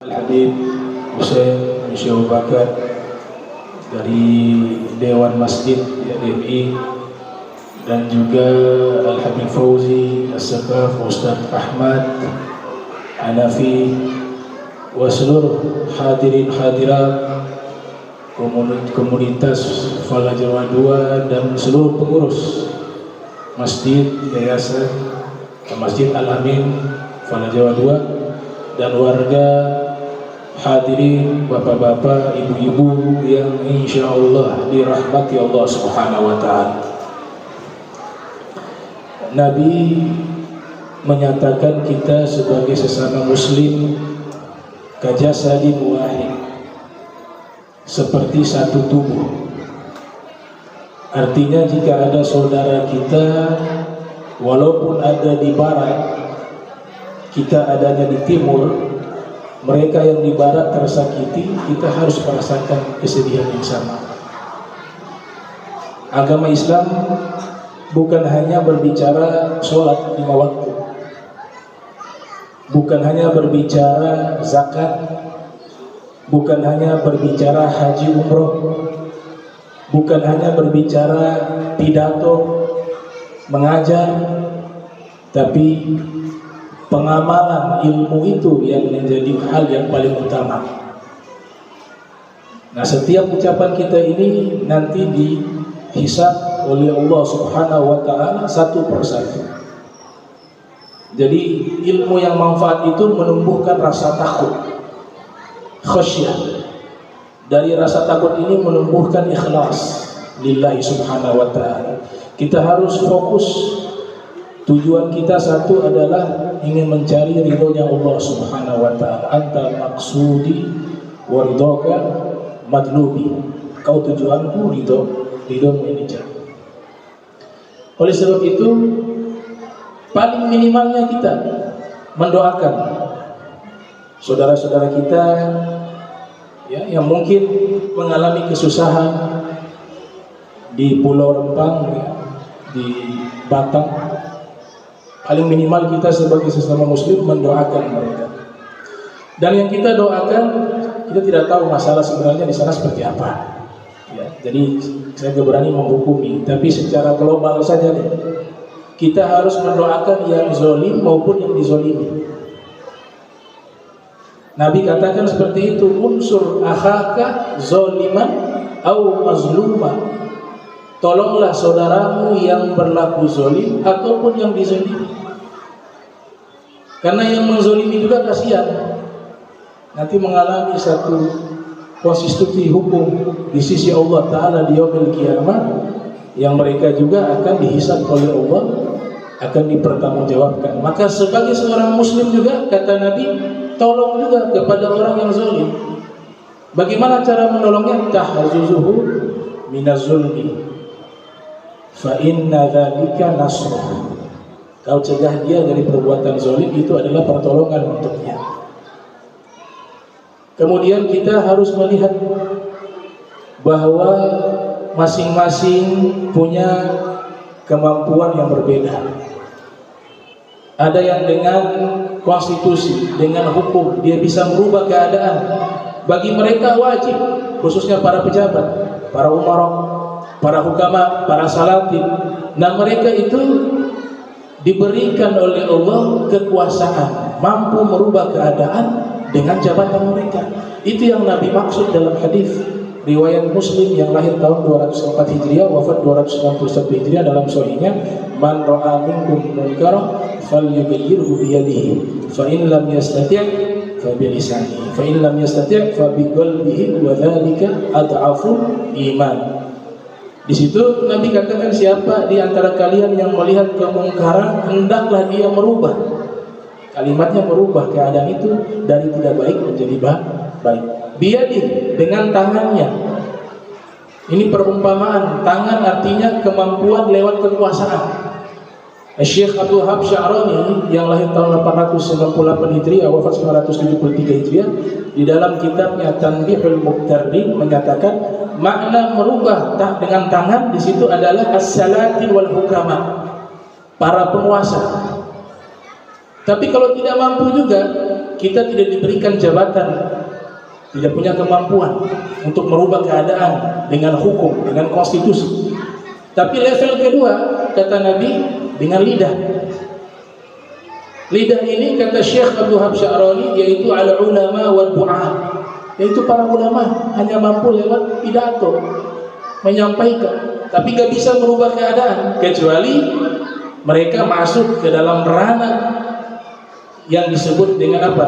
Al-Habib Hussein bin Syekh Abu Bakar dari Dewan Masjid DMI, dan juga Al-Habib Fauzi As-Sakaf, Ustaz Ahmad Hanafi, wa seluruh hadirin hadirat komunitas Falajawa 2 dan seluruh pengurus Masjid Yayasan Masjid Al-Amin Falajawa 2 dan warga hadirin, bapak-bapak, ibu-ibu yang insyaallah dirahmati Allah Subhanahu wa ta'ala. Nabi menyatakan kita sebagai sesama muslim kajasadin wahid, seperti satu tubuh. Artinya jika ada saudara kita walaupun ada di barat, kita adanya di timur, mereka yang di barat tersakiti, kita harus merasakan kesedihan yang sama. Agama Islam bukan hanya berbicara sholat 5 waktu, bukan hanya berbicara zakat, bukan hanya berbicara haji umroh, bukan hanya berbicara pidato, mengajar, tapi pengamalan ilmu itu yang menjadi hal yang paling utama. Nah, setiap ucapan kita ini nanti dihisab oleh Allah Subhanahu wa ta'ala satu persatu. Jadi ilmu yang manfaat itu menumbuhkan rasa takut, khasyah. Dari rasa takut ini menumbuhkan ikhlas lillahi subhanahu wa ta'ala. Kita harus fokus. Tujuan kita satu adalah ingin mencari ridhonya Allah Subhanahu wa ta'ala. Anta maksudi wa ridhoka madlubi. Kau tujuanku, ridhomu yang dicari. Oleh sebab itu, paling minimalnya kita mendoakan saudara-saudara kita ya, yang mungkin mengalami kesusahan di Pulau Rempang, ya, di Batam. Paling minimal kita sebagai sesama muslim mendoakan mereka. Dan yang kita doakan, kita tidak tahu masalah sebenarnya di sana seperti apa. Ya, jadi saya tidak berani menghukumi, tapi secara global saja deh. Kita harus mendoakan yang zalim maupun yang dizalimi. Nabi katakan seperti itu, unsur akhaka zaliman au mazluman. Tolonglah saudaramu yang berlaku zalim ataupun yang dizalimi. Karena yang menzalimi juga kasihan, nanti mengalami satu konstitusi hukum di sisi Allah Ta'ala di yaumil qiyamah, yang mereka juga akan dihisab oleh Allah, akan dipertanggungjawabkan. Maka sebagai seorang muslim juga, kata Nabi, tolong juga kepada orang yang zalim. Bagaimana cara menolongnya? Tahzuzuhu minaz zulmi fa inna dzalika nasruh. Kau cegah dia dari perbuatan zalim, itu adalah pertolongan untuknya. Kemudian kita harus melihat bahwa masing-masing punya kemampuan yang berbeda. Ada yang dengan konstitusi, dengan hukum, dia bisa merubah keadaan. Bagi mereka wajib, khususnya para pejabat, para umarok, para hukama, para salatin. Nah, mereka itu diberikan oleh Allah kekuasaan, mampu merubah keadaan dengan jabatan mereka. Itu yang Nabi maksud dalam hadis riwayat Muslim yang lahir tahun 204 Hijriah, wafat 291 Hijriah, dalam sahihnya, man ra'a minkum munkaran falyughayyirhu bi yadihi fa in lam yastati' fa bi lisanihi fa in lam yastati' fa bi qalbihi wa dzalika ad'aful iman. Di situ Nabi katakan, siapa di antara kalian yang melihat kemungkaran, hendaklah dia merubah. Kalimatnya merubah keadaan itu dari tidak baik menjadi baik. Biyadih, dengan tangannya. Ini perumpamaan. Tangan artinya kemampuan lewat kekuasaan. Syekh Abdul Wahab Sya'rani yang lahir tahun 898 Hijriah, wafat 973 Hijriah, di dalam kitabnya Tanbihul Muqtarrin menyatakan makna merubah dengan tangan di situ adalah as-salatin wal hukama, para penguasa. Tapi kalau tidak mampu juga, kita tidak diberikan jabatan, tidak punya kemampuan untuk merubah keadaan dengan hukum, dengan konstitusi. Tapi level kedua, kata Nabi, dengan lidah. Lidah ini kata Syekh Abdul Wahab Sya'rani yaitu al-ulama wal du'a, yaitu para ulama hanya mampu lewat pidato menyampaikan, tapi gak bisa merubah keadaan kecuali mereka masuk ke dalam ranah yang disebut dengan apa?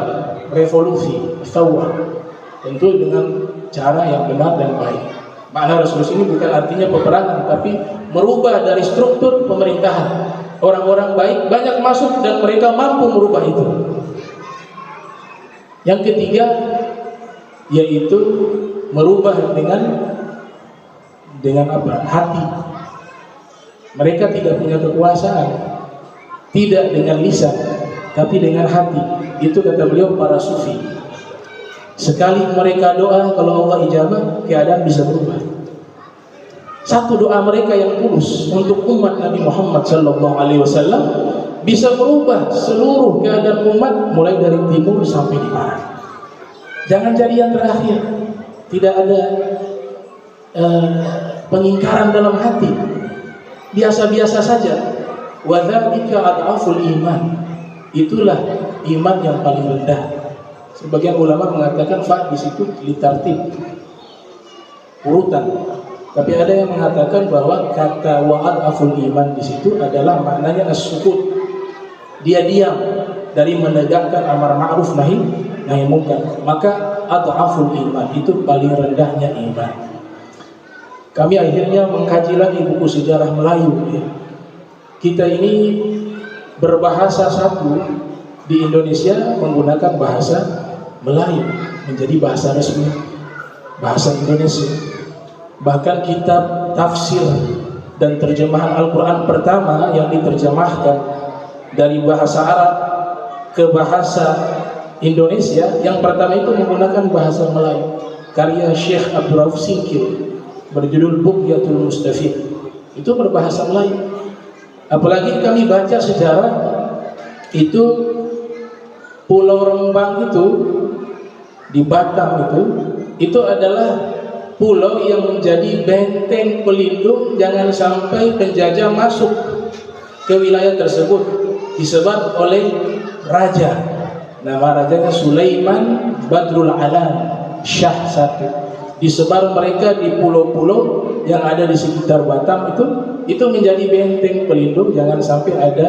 Revolusi, thawah. Tentu dengan cara yang benar dan baik. Makna revolusi ini bukan artinya peperangan, tapi merubah dari struktur pemerintahan. Orang-orang baik banyak masuk dan mereka mampu merubah itu. Yang ketiga yaitu merubah dengan apa? Hati. Mereka tidak punya kekuasaan, tidak dengan lisan, tapi dengan hati. Itu kata beliau para sufi. Sekali mereka doa, kalau Allah ijabah, keadaan bisa berubah. Satu doa mereka yang tulus untuk umat Nabi Muhammad SAW bisa merubah seluruh keadaan umat mulai dari timur sampai di barat. Jangan jadi yang terakhir. Tidak ada pengingkaran dalam hati. Biasa-biasa saja. Wa dzalika ad'aful iman. Itulah iman yang paling rendah. Sebagian ulama mengatakan di situ litartib, urutan. Tapi ada yang mengatakan bahwa kata wa'ad'aful iman di situ adalah maknanya as-sukut. Dia diam dari menegakkan amar ma'ruf nahi munkar. Maka ad'aful iman itu paling rendahnya iman. Kami akhirnya mengkaji lagi buku sejarah Melayu. Kita ini berbahasa satu di Indonesia menggunakan bahasa Melayu menjadi bahasa resmi, bahasa Indonesia. Bahkan kitab tafsir dan terjemahan Al-Quran pertama yang diterjemahkan dari bahasa Arab ke bahasa Indonesia, yang pertama itu menggunakan bahasa Melayu, karya Syekh Abdul Rauf Singkil berjudul Bughyatul Mustafid. Itu berbahasa Melayu. Apalagi kami baca sejarah itu, Pulau Rembang itu di Batam itu adalah pulau yang menjadi benteng pelindung jangan sampai penjajah masuk ke wilayah tersebut, disebar oleh raja. Nama rajanya Sulaiman Badrul Alam Syah I. Disebar mereka di pulau-pulau yang ada di sekitar Batam itu menjadi benteng pelindung jangan sampai ada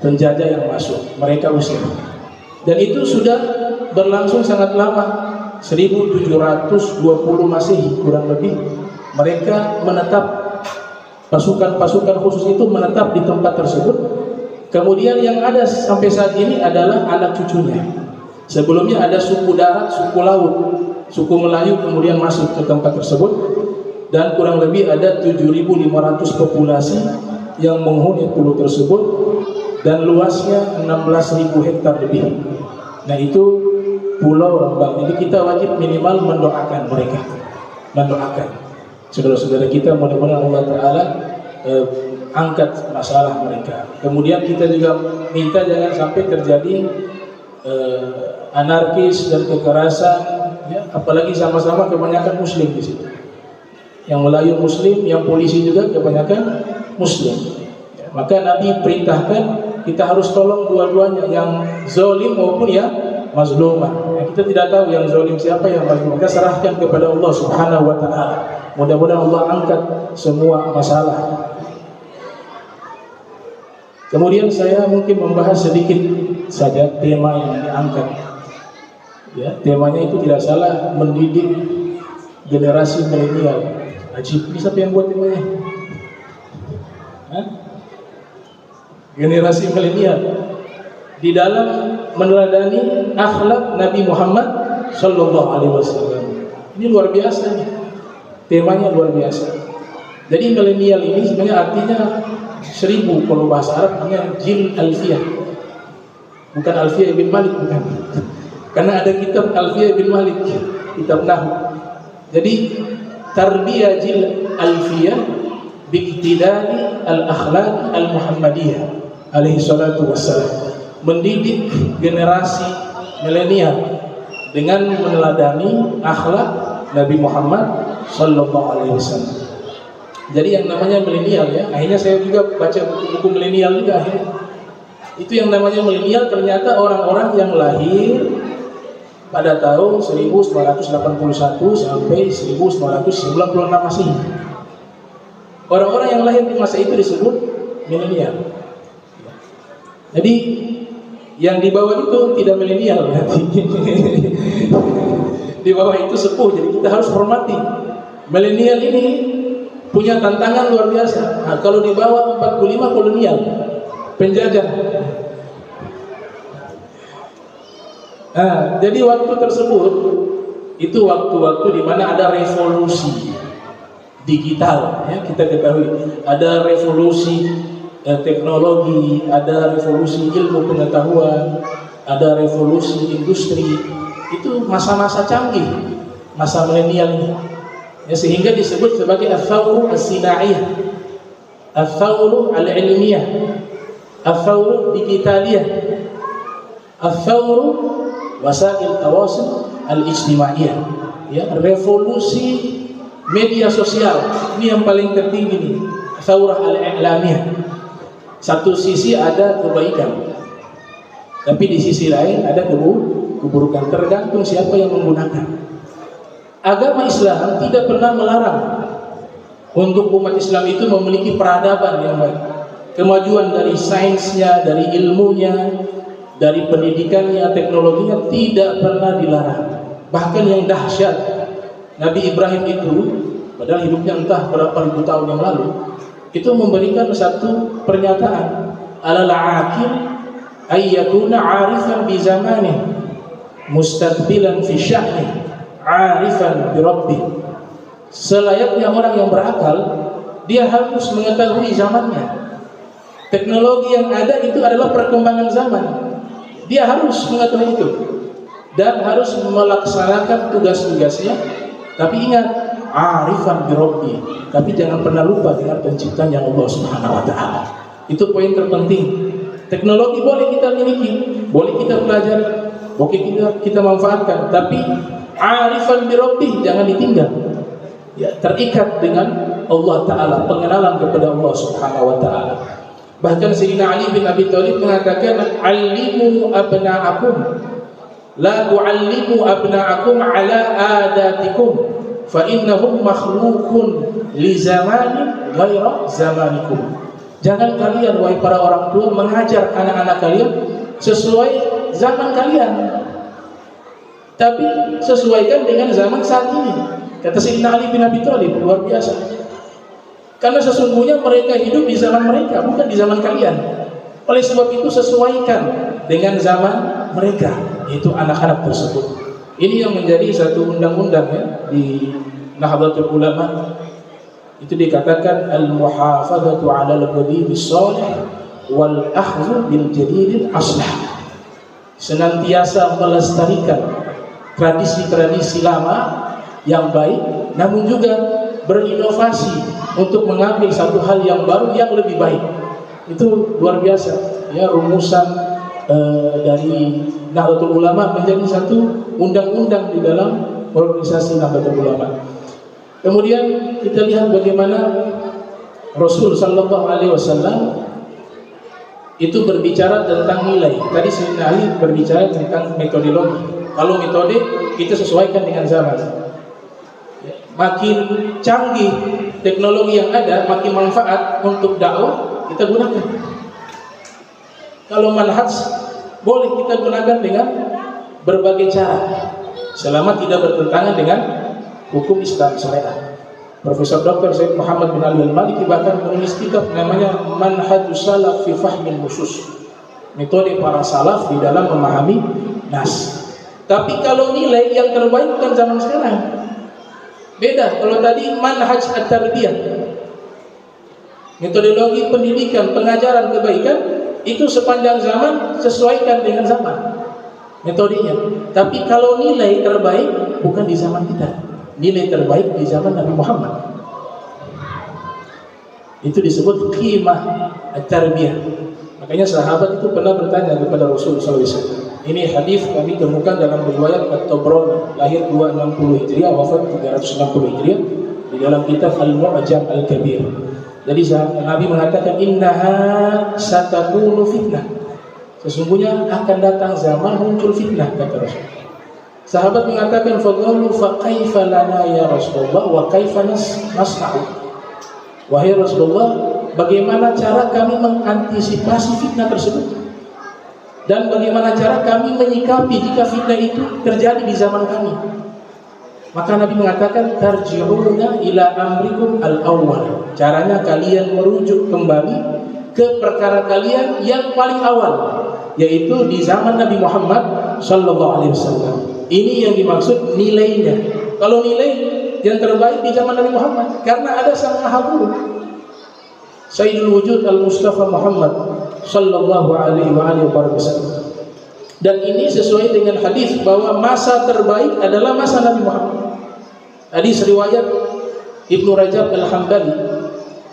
penjajah yang masuk. Mereka usir. Dan itu sudah berlangsung sangat lama, 1720 Masehi kurang lebih. Mereka menetap, pasukan-pasukan khusus itu menetap di tempat tersebut. Kemudian yang ada sampai saat ini adalah anak cucunya. Sebelumnya ada suku darat, suku laut, suku Melayu kemudian masuk ke tempat tersebut. Dan kurang lebih ada 7.500 populasi yang menghuni pulau tersebut. Dan luasnya 16.000 hektar lebih. Nah itu Pulau Rembang. Jadi kita wajib minimal mendoakan mereka, mendoakan saudara-saudara kita, mudah-mudahan Allah Ta'ala angkat masalah mereka. Kemudian kita juga minta jangan sampai terjadi anarkis dan kekerasan, ya, apalagi sama-sama kebanyakan Muslim di situ. Yang Melayu Muslim, yang polisi juga kebanyakan Muslim. Ya, maka Nabi perintahkan kita harus tolong dua-duanya, yang zalim maupun yang mazlumah. Ya, kita tidak tahu yang zalim siapa, yang mazlum. Maka serahkan kepada Allah Subhanahu wa Ta'ala. Mudah-mudahan Allah angkat semua masalah. Kemudian saya mungkin membahas sedikit saja tema yang diangkat. Ya, temanya itu tidak salah, mendidik generasi milenial. Ajib, bisa yang buat temanya? Hah? Generasi milenial di dalam meneladani akhlak Nabi Muhammad Sallallahu Alaihi Wasallam. Ini luar biasa nih. Temanya luar biasa. Jadi milenial ini sebenarnya artinya 1000 kalau bahasa Arabnya jil alfiyah. Bukan Alfiyah bin Malik, bukan. Karena ada kitab Alfiyah bin Malik, kitab Nahwu. Jadi tarbiyah jil alfiyah biiktidai al-akhlaq al-muhammadiyah alaihi salatu wassalam. Mendidik generasi milenial dengan meneladani akhlak Nabi Muhammad Sallallahu Alaihi Wasallam. Jadi yang namanya milenial ya, akhirnya saya juga baca buku-buku milenial juga akhirnya. Itu yang namanya milenial ternyata orang-orang yang lahir pada tahun 1981 sampai 1996 Masehi. Orang-orang yang lahir di masa itu disebut milenial. Jadi yang di bawah itu tidak milenial berarti. Di bawah itu sepuh, jadi kita harus hormati. Milenial ini punya tantangan luar biasa. Nah, kalau di bawah 45 kolonial, penjajah. Nah, jadi waktu tersebut itu waktu-waktu di mana ada revolusi digital, ya kita ketahui ada revolusi teknologi, ada revolusi ilmu pengetahuan, ada revolusi industri. Itu masa-masa canggih, masa milenial ini. Ya, sehingga disebut sebagai al-thawru as-sinaiyah, al-thawru al-ilmiyah, al-thawru digitaliyah, al-thawru wasail tawasul al-ijtimaiyah. Ya, revolusi media sosial ini yang paling tertinggi nih, thawrah al-i'lamiyah. Satu sisi ada kebaikan, tapi di sisi lain ada keburukan, tergantung siapa yang menggunakan. Agama Islam tidak pernah melarang untuk umat Islam itu memiliki peradaban yang baik. Kemajuan dari sainsnya, dari ilmunya, dari pendidikannya, teknologinya tidak pernah dilarang. Bahkan yang dahsyat, Nabi Ibrahim itu padahal hidupnya entah berapa ribu tahun yang lalu, itu memberikan satu pernyataan, alal aqil ay yakuna 'arifan bi zamanih mustaqbilan fi sya'nih 'arifan bi rabbih. Selayaknya orang yang berakal, dia harus mengetahui zamannya. Teknologi yang ada itu adalah perkembangan zaman. Dia harus mengetahui itu dan harus melaksanakan tugas-tugasnya. Tapi ingat, 'arifan bi rabbih. Tapi jangan pernah lupa dengan penciptanya Allah Subhanahu wa taala. Itu poin terpenting. Teknologi boleh kita miliki, boleh kita pelajari, boleh kita manfaatkan, tapi 'arifan bi rabbih, jangan ditinggal. Ya, terikat dengan Allah taala, pengenalan kepada Allah Subhanahu wa taala. Bahkan Sayyidina Ali bin Abi Thalib mengatakan, "Allimu abna'akum la tu'allimu abna'akum ala adatikum fa innahum makhluqun li zamanin ghaira zamanikum." Jangan kalian wahai para orang tua mengajar anak-anak kalian sesuai zaman kalian, tapi sesuaikan dengan zaman saat ini. Kata Sayyidina Ali bin Abi Thalib, luar biasa. Karena sesungguhnya mereka hidup di zaman mereka, bukan di zaman kalian. Oleh sebab itu sesuaikan dengan zaman mereka, yaitu anak-anak tersebut. Ini yang menjadi satu undang-undang ya di Nahdlatul Ulama. Itu dikatakan al-muhafadzatu 'ala al-qadimi as-salih wal akhdhu bil jadid aslah. Senantiasa melestarikan tradisi-tradisi lama yang baik, namun juga berinovasi untuk mengambil satu hal yang baru yang lebih baik. Itu luar biasa ya, rumusan dari Nahdlatul Ulama menjadi satu undang-undang di dalam organisasi Nahdlatul Ulama. Kemudian kita lihat bagaimana Rasul Sallallahu Alaihi Wasallam itu berbicara tentang nilai. Tadi Sayyidina Ali berbicara tentang metodologi. Kalau metode kita sesuaikan dengan zaman. Makin canggih teknologi yang ada, makin manfaat untuk dakwah kita gunakan. Kalau manhaj boleh kita gunakan dengan berbagai cara, selama tidak bertentangan dengan hukum Islam syariat. Profesor Dr. Said Muhammad bin Ali Al-Maliki bahkan menulis kitab namanya Manhajus Salaf fi Fahmil Nusus, metode para salaf di dalam memahami nas. Tapi kalau nilai yang terbaik bukan zaman sekarang. Beda. Kalau tadi manhaj at-tarbiyah, metodologi pendidikan, pengajaran kebaikan, itu sepanjang zaman sesuaikan dengan zaman metodenya. Tapi kalau nilai terbaik bukan di zaman kita, nilai terbaik di zaman Nabi Muhammad. Itu disebut qimah at-tarbiyah. Makanya sahabat itu pernah bertanya kepada Rasulullah SAW, Ini hadis kami temukan dalam riwayat At-Tabrani, lahir 260 Hijriah, wafat 360 Hijriah, di dalam kitab Al-Mu'jam Al-Kabir. Jadi Nabi mengatakan innaha satakunu fitnah. Sesungguhnya akan datang zaman muncul fitnah, kata Rasul. Sahabat mengatakan faqalu fa kaifa lana ya Rasulullah wa kaifa nasna'u. Wahai Rasulullah, bagaimana cara kami mengantisipasi fitnah tersebut? Dan bagaimana cara kami menyikapi jika fitnah itu terjadi di zaman kami? Maka Nabi mengatakan tarji'una ila amrikum al-awwal. Caranya kalian merujuk kembali ke perkara kalian yang paling awal, yaitu di zaman Nabi Muhammad sallallahu alaihi wasallam. Ini yang dimaksud nilainya. Kalau nilai yang terbaik di zaman Nabi Muhammad, karena ada sang Maha Guru Sayyidul Wujud Al-Mustafa Muhammad sallallahu alaihi wasallam. Dan ini sesuai dengan hadis bahwa masa terbaik adalah masa Nabi Muhammad. Hadis riwayat Ibnu Rajab Al-Hambali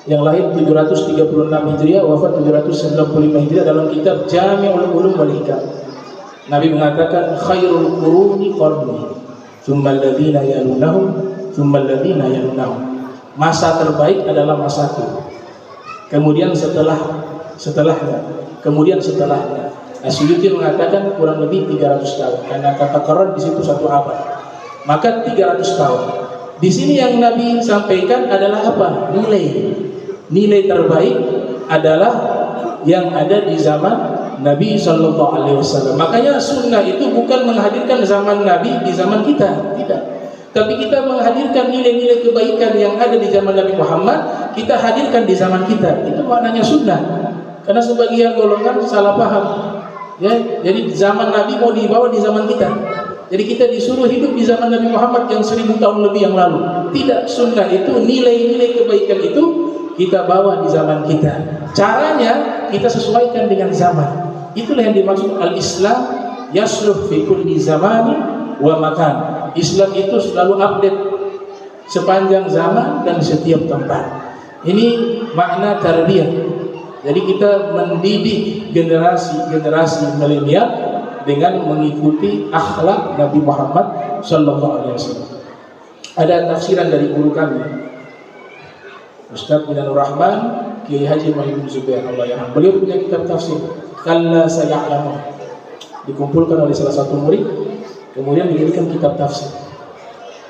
yang lahir 736 Hijriah, wafat 795 Hijriah, dalam kitab Jami'ul Ulum wal Hikam. Nabi mengatakan khairul quruni qarni, tsumma alladziina yalunahum, tsumma alladziina yalunahum. Masa terbaik adalah masaku. Kemudian setelahnya, kemudian setelahnya. Asyuyuti mengatakan kurang lebih 300 tahun, karena kata qarar di situ 1 abad. Maka 300 tahun. Di sini yang Nabi sampaikan adalah apa? Nilai terbaik adalah yang ada di zaman Nabi sallallahu alaihi wasallam. Makanya sunnah itu bukan menghadirkan zaman Nabi di zaman kita, tidak. Tapi kita menghadirkan nilai-nilai kebaikan yang ada di zaman Nabi Muhammad, kita hadirkan di zaman kita. Itu maknanya sunnah. Karena sebagian golongan salah paham. Ya, jadi zaman Nabi mau dibawa di zaman kita. Jadi kita disuruh hidup di zaman Nabi Muhammad yang 1000 tahun lebih yang lalu. Tidak, sunnah itu nilai-nilai kebaikan itu kita bawa di zaman kita. Caranya kita sesuaikan dengan zaman. Itulah yang dimaksud al-Islam yasluh fi kulli zamani wa makan. Islam itu selalu update sepanjang zaman dan setiap tempat. Ini makna tarbiyah. Jadi kita mendidik generasi milenial dengan mengikuti akhlak Nabi Muhammad sallallahu alaihi wasallam. Ada tafsiran dari guru kami, Ustaz Minanur Rahman Kiai Haji Muhammad Zubair, Allah yarham. Beliau punya kitab tafsir Kalla Saya'lamun, dikumpulkan oleh salah satu murid, kemudian dijadikan kitab tafsir.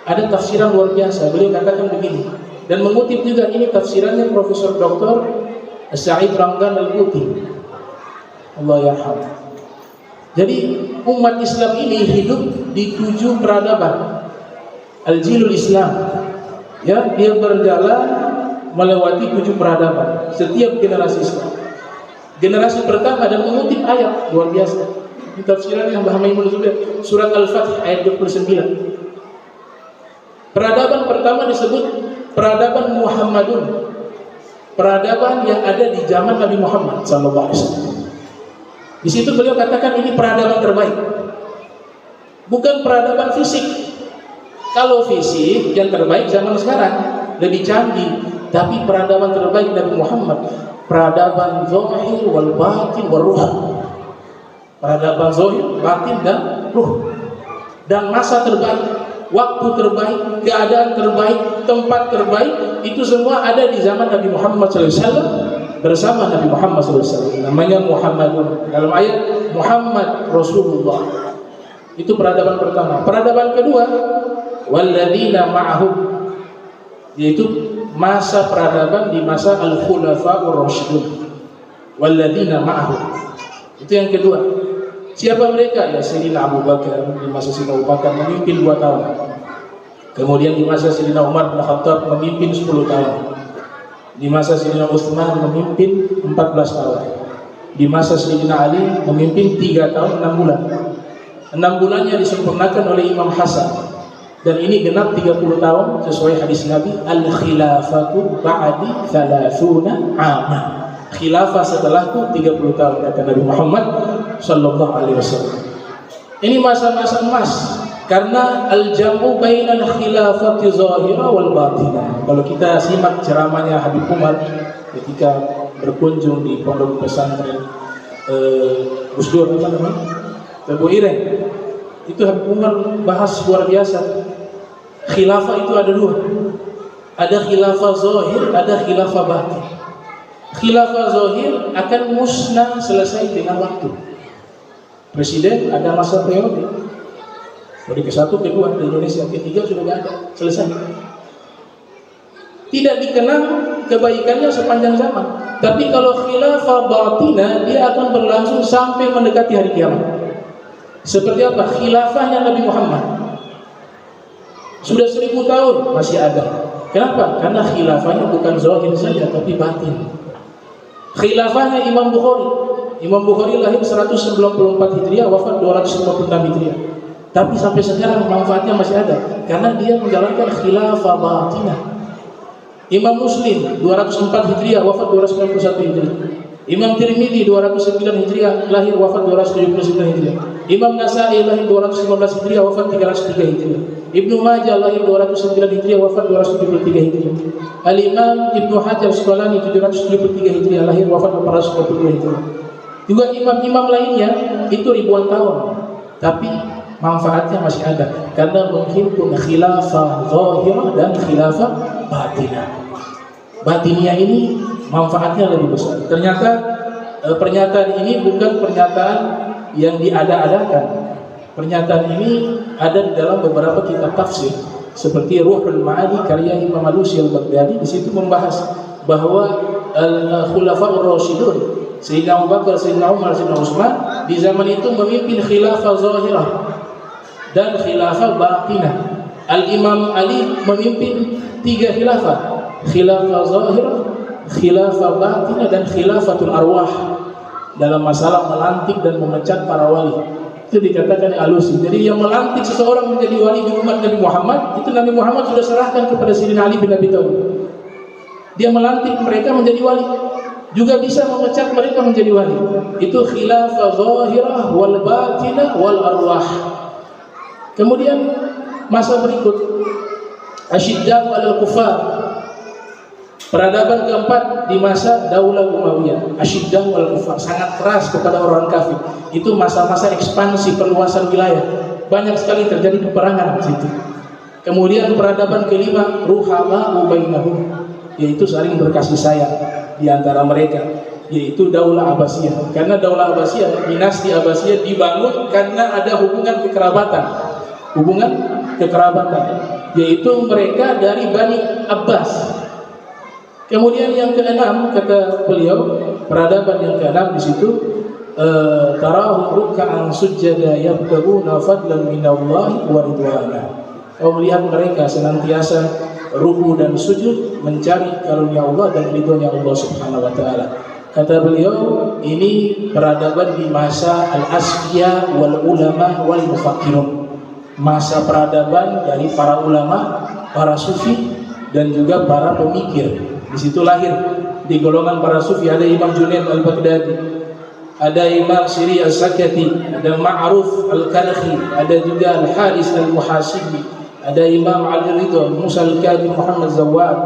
Ada tafsiran luar biasa. Beliau katakan begini, dan mengutip juga ini tafsirannya Profesor Dr. Sa'id Ramdan Al-Buti, Allah yarham. Jadi umat Islam ini hidup di 7 peradaban. Al-Jilul Islam, ya, dia berjalan melewati 7 peradaban setiap generasi Islam. Generasi pertama, dan mengutip ayat luar biasa. Ini tafsiran yang Mbah Maimun Zubair, surat Al-Fatih ayat 29. Peradaban pertama disebut peradaban Muhammadun, peradaban yang ada di zaman Nabi Muhammad sallallahu alaihi wasallam. Di situ beliau katakan ini peradaban terbaik, bukan peradaban fisik. Kalau fisik yang terbaik zaman sekarang lebih canggih, tapi peradaban terbaik Nabi Muhammad, peradaban zahir wal batin wal ruh. Peradaban zahir, batin dan ruh. Dan masa terbaik, waktu terbaik, keadaan terbaik, tempat terbaik, itu semua ada di zaman Nabi Muhammad SAW. Bersama Nabi Muhammad SAW, namanya Muhammadun, dalam ayat Muhammad Rasulullah. Itu peradaban pertama. Peradaban kedua, walladzina ma'ahu, yaitu masa peradaban di masa al-khulafa'ur rasyidun. Walladzina ma'ahu, itu yang kedua. Siapa mereka? Ya, Sayyidina Abu Bakar. Di masa Sayyidina Abu Bakar memimpin 2 tahun. Kemudian di masa Sayyidina Umar bin Khattab memimpin 10 tahun. Di masa Sayyidina Utsman memimpin 14 tahun. Di masa Sayyidina Ali memimpin 3 tahun 6 bulan. 6 bulannya disempurnakan oleh Imam Hasan. Dan ini genap 30 tahun sesuai hadis Nabi, al-khilafatu ba'di 30 aman. Khilafah setelahku 30 tahun, kata Nabi Muhammad sallallahu alaihi wasallam. Ini masa-masa emas. Karena al-jam'u bainal khilafati zahira wal batinah. Kalau kita simak ceramahnya Habib Umar ketika berkunjung di pondok pesantren Gus Dur, apa namanya? Abu Ireng. Itu Habib Umar bahas luar biasa. Khilafah itu ada dua. Ada khilafah zahir, ada khilafah batin. Khilafah zahir akan musnah selesai dengan waktu. Presiden ada masa periode. Dari ke-1, ke-2 di Indonesia, ke-3 sudah tidak ada, selesai. Tidak dikenang kebaikannya sepanjang zaman. Tapi kalau khilafah batinah, dia akan berlangsung sampai mendekati hari kiamat. Seperti apa? Khilafahnya Nabi Muhammad. Sudah 1000 tahun masih ada. Kenapa? Karena khilafahnya bukan zahir saja, tapi batin. Khilafahnya Imam Bukhari. Imam Bukhari lahir 194 Hijriah, wafat 256 Hijriah. Tapi sampai sekarang manfaatnya masih ada, karena dia menjalankan khilafah batinah. Imam Muslim 204 Hijriah, wafat 291 Hijriah. Imam Tirmidzi 209 Hijriah, lahir wafat 279 Hijriah. Imam Nasai lahir 215 Hijriah, wafat 303 Hijriah. Ibnu Majah lahir 209 Hijriah, wafat 273 Hijriah. Al-Imam Ibnu Hajar Asqalani 773 Hijriah, lahir wafat 422 Hijriah. Juga imam-imam lainnya itu ribuan tahun, tapi manfaatnya masih ada karena menghimpun khilafah zahirah dan khilafah batinah. Batinnya ini manfaatnya lebih besar. Ternyata pernyataan ini bukan pernyataan yang diada-adakan. Pernyataan ini ada di dalam beberapa kitab tafsir seperti Ruhul Ma'ani karya Imam Alusi al-Baghdadi. Di situ membahas bahwa al-Khulafaur Rasyidun, Sayyidina Abu Bakar, Sayyidina Umar, Sayyidina Utsman di zaman itu memimpin khilafah zahirah dan khilafah batinah. Al-Imam Ali memimpin 3 khilafah, khilafah zahirah, khilafah batinah, dan khilafatul arwah dalam masalah melantik dan memecat para wali. Itu dikatakan Alusi. Jadi yang melantik seseorang menjadi wali di umat Nabi Muhammad, itu Nabi Muhammad sudah serahkan kepada Sayyidina Ali bin Abi Thalib. Dia melantik mereka menjadi wali, juga bisa memecat mereka menjadi wali. Itu khilafah zahirah wal batinah wal arwah. Kemudian masa berikut asyidda'u 'alal kuffar. Peradaban keempat di masa Daulah Umayyah, asyidda'u 'alal kuffar, sangat keras kepada orang kafir. Itu masa-masa ekspansi perluasan wilayah. Banyak sekali terjadi peperangan di situ. Kemudian peradaban kelima ruhama'u bainahum, yaitu saling berkasih sayang di antara mereka, yaitu Daulah Abbasiyah. Karena Daulah Abbasiyah, dinasti Abbasiyah dibangun karena ada hubungan kekerabatan, yaitu mereka dari Bani Abbas. Kemudian yang keenam, kata beliau, peradaban yang keenam di situ tarahum ruk'an sujada yabtaguna fadlan minallahi wa ridwana. Kau melihat mereka senantiasa ruku dan sujud mencari karunia Allah dan ridhonya Allah Subhanahu wa taala. Kata beliau, ini peradaban di masa al-asfiya wal ulama wal mufakkirun. Masa peradaban dari para ulama, para sufi, dan juga para pemikir. Di situ lahir di golongan para sufi ada Imam Junaid al-Baghdadi, ada Imam Siri al-Sakati, ada Ma'ruf al-Karhi, ada juga Al-Haris al-Muhasibi, ada Imam Ali Ridho, Musa al-Qadi, Muhammad Zawad,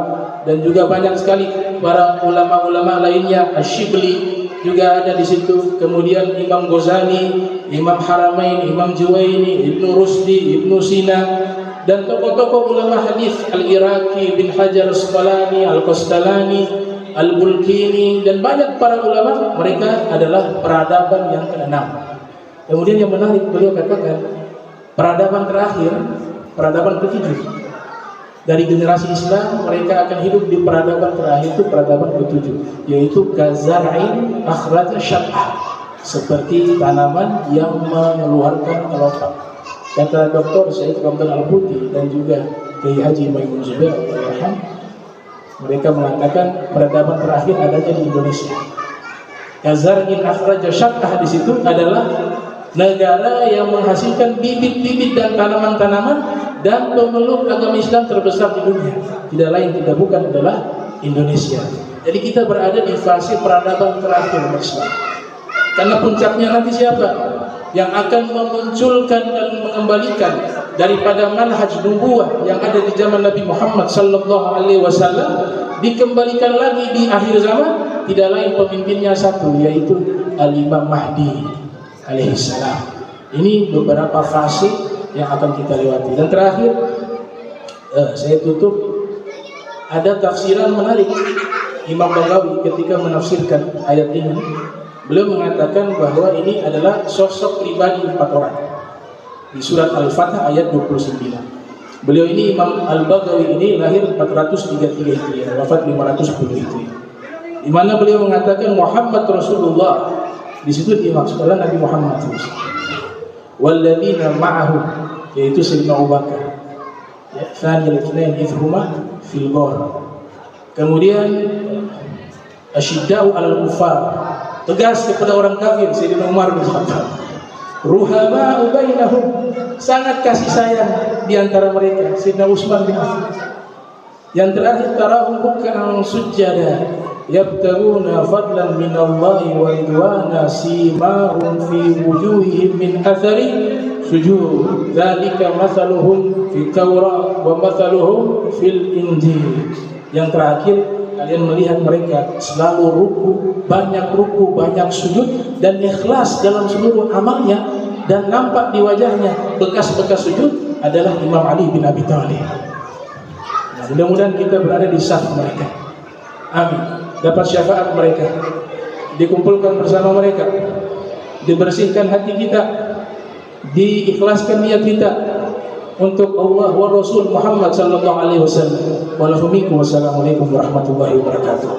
dan juga banyak sekali para ulama-ulama lainnya. Asy-Syibli juga ada di situ. Kemudian Imam Ghazali, Imam Haramain, Imam Juwaini, Ibnu Rusdi, Ibnu Sina, dan tokoh-tokoh ulama hadis Al-Iraqi, bin Hajar Asqalani, Al-Qastalani, Al-Bulkini, dan banyak para ulama. Mereka adalah peradaban yang keenam. Kemudian yang menarik, beliau katakan peradaban terakhir, peradaban ketujuh dari generasi Islam, mereka akan hidup di peradaban terakhir, itu peradaban ketujuh, yaitu kazar'in akhraja syar'ah, seperti tanaman yang mengeluarkan kelopak. Kata Dr. Syed Ramdan Al-Buti dan juga Kiai Haji Maimun Zubair, mereka mengatakan peradaban terakhir adanya di Indonesia. Kazar'in akhraja syar'ah di situ adalah negara yang menghasilkan bibit-bibit dan tanaman-tanaman dan pemeluk agama Islam terbesar di dunia. Tidak lain, tidak bukan adalah Indonesia. Jadi kita berada di fase peradaban terakhir Islam. Karena puncaknya nanti siapa? Yang akan memunculkan dan mengembalikan daripada manhaj nubuwah yang ada di zaman Nabi Muhammad sallallahu alaihi wasallam, dikembalikan lagi di akhir zaman. Tidak lain pemimpinnya satu, yaitu Al-Imam Mahdi alaihissalam, Ini beberapa fase yang akan kita lewati. Dan terakhir, saya tutup, ada tafsiran menarik Imam Baghawi ketika menafsirkan ayat ini. Beliau mengatakan bahwa ini adalah sosok pribadi 4 orang di surat Al-Fatah ayat 29. Beliau ini Imam Al-Baghawi ini lahir 433 Hijriah, wafat 510 Hijriah. Di mana beliau mengatakan Muhammad Rasulullah, di situ dimaksudkan Nabi Muhammad walladzina ma'ahu, yaitu Sayyidina Abu Bakar, Tsaniyal Itsnain idhuma fil ghar. Kemudian asyidda'u 'alal kuffar, tegas kepada orang kafir, Sayyidina Umar bin Khattab. Ruhama'u bainahum, sangat kasih sayang di antara mereka, Sayyidina Utsman bin Affan. Yang terakhir, tarahum ruk'an sujada yabtaguna fadlan minallahi wa ridwana simahum fi wujuhihim min athari sujud dzalika mathaluhum fi Taurat wa mathaluhum fil Injil. Yang terakhir, kalian melihat mereka selalu ruku, banyak sujud dan ikhlas dalam seluruh amalnya, dan nampak di wajahnya bekas-bekas sujud adalah Imam Ali bin Abi Thalib. Nah, mudah-mudahan kita berada di saf mereka. Amin. Dapat syafaat mereka, dikumpulkan bersama mereka, dibersihkan hati kita, diikhlaskan niat kita untuk Allah wa Rasul Muhammad sallallahu alaihi wasallam. Wassalamualaikum warahmatullahi wabarakatuh.